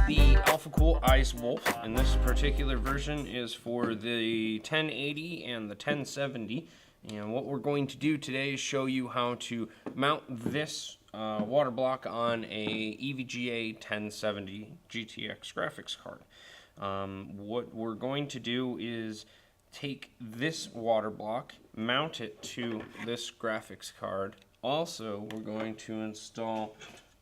the Alphacool Eiswolf, and this particular version is for the 1080 and the 1070. And what we're going to do today is show you how to mount this water block on a EVGA 1070 GTX graphics card. What we're going to do is take this water block, mount it to this graphics card. Also, we're going to install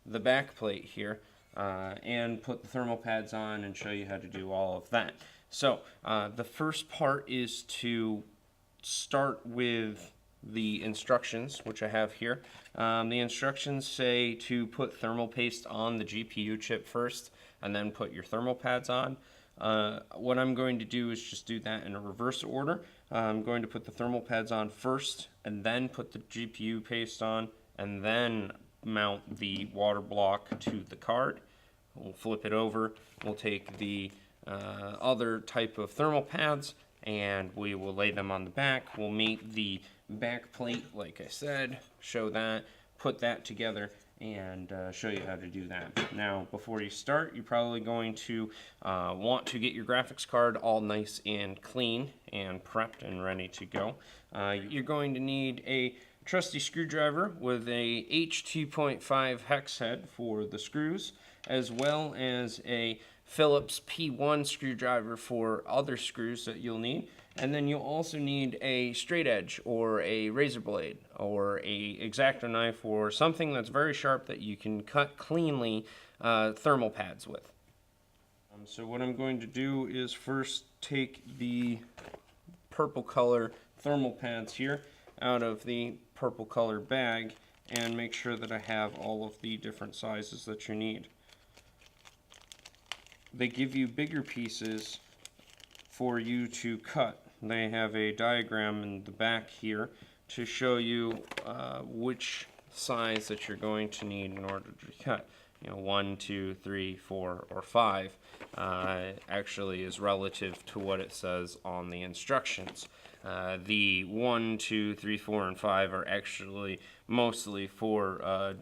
the back plate here and put the thermal pads on and show you how to do all of that. So the first part is to start with the instructions, which I have here. The instructions say to put thermal paste on the GPU chip first and then put your thermal pads on. What I'm going to do is just do that in a reverse order. I'm going to put the thermal pads on first and then put the GPU paste on and then mount the water block to the card. We'll flip it over. We'll take the other type of thermal pads and we will lay them on the back. We'll meet the back plate, like I said, show that, put that together, and show you how to do that. Now, before you start, you're probably going to want to get your graphics card all nice and clean and prepped and ready to go. You're going to need a trusty screwdriver with a H2.5 hex head for the screws, as well as a Phillips P1 screwdriver for other screws that you'll need. And then you'll also need a straight edge or a razor blade or a X-Acto knife or something that's very sharp that you can cut cleanly thermal pads with. So what I'm going to do is first take the purple color thermal pads here out of the purple color bag and make sure that I have all of the different sizes that you need. They give you bigger pieces for you to cut. They have a diagram in the back here to show you which size that you're going to need in order to cut. 1, 2, 3, 4, or 5 actually is relative to what it says on the instructions. The 1, 2, 3, 4, and 5 are actually mostly for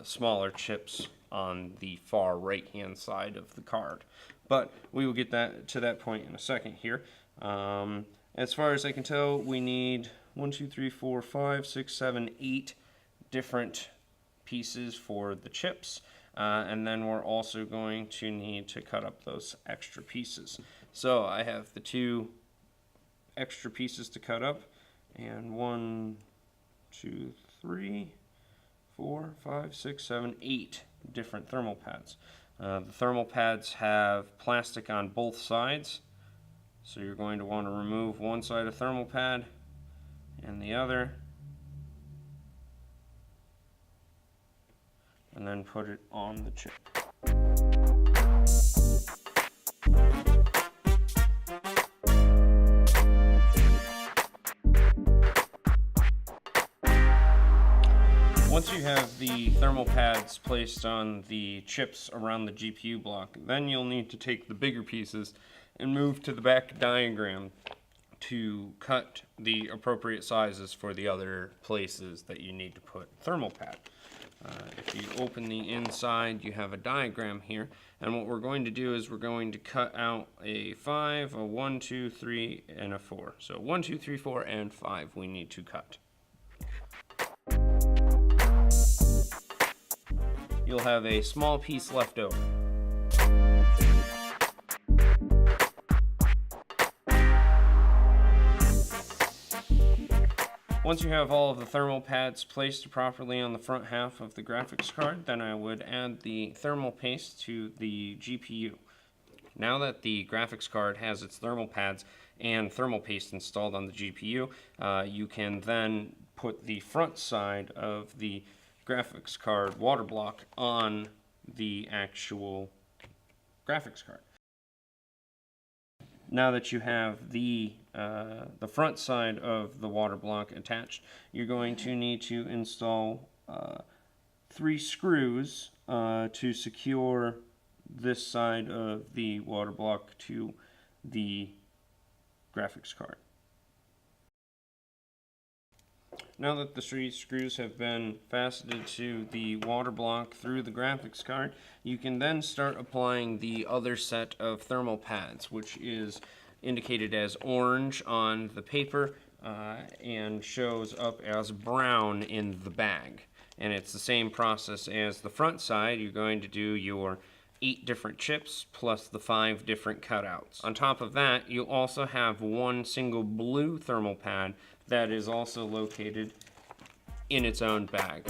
smaller chips on the far right hand side of the card, but we will get to that point in a second here. As far as I can tell, we need 1, 2, 3, 4, 5, 6, 7, 8 different pieces for the chips, and then we're also going to need to cut up those extra pieces. So I have the 2 extra pieces to cut up, and 1, 2, 3, 4, 5, 6, 7, 8 different thermal pads. The thermal pads have plastic on both sides, so you're going to want to remove one side of thermal pad and the other, and then put it on the chip. Once you have the thermal pads placed on the chips around the GPU block, then you'll need to take the bigger pieces and move to the back diagram to cut the appropriate sizes for the other places that you need to put thermal pad. If you open the inside, you have a diagram here, and what we're going to do is we're going to cut out a 5, a 1, 2, 3, and a 4. So 1, 2, 3, 4, and 5 we need to cut. You'll have a small piece left over. Once you have all of the thermal pads placed properly on the front half of the graphics card, then I would add the thermal paste to the GPU. Now that the graphics card has its thermal pads and thermal paste installed on the GPU, you can then put the front side of the graphics card water block on the actual graphics card. Now that you have the front side of the water block attached, you're going to need to install 3 screws to secure this side of the water block to the graphics card. Now that the three screws have been fastened to the water block through the graphics card, you can then start applying the other set of thermal pads, which is indicated as orange on the paper and shows up as brown in the bag. And it's the same process as the front side. You're going to do your 8 different chips plus the 5 different cutouts. On top of that, you'll also have one single blue thermal pad that is also located in its own bag.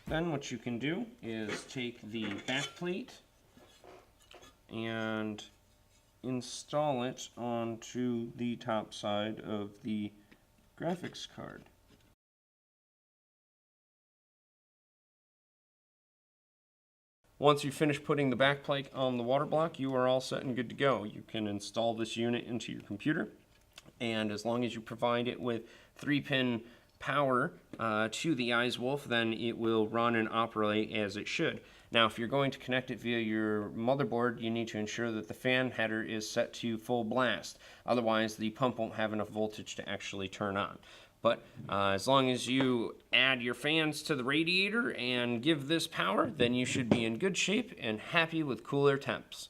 Then what you can do is take the back plate and install it onto the top side of the graphics card. Once you finish putting the back plate on the water block, you are all set and good to go. You can install this unit into your computer, and as long as you provide it with 3-pin power to the Eiswolf, then it will run and operate as it should. Now, if you're going to connect it via your motherboard, you need to ensure that the fan header is set to full blast. Otherwise, the pump won't have enough voltage to actually turn on. But as long as you add your fans to the radiator and give this power, then you should be in good shape and happy with cooler temps.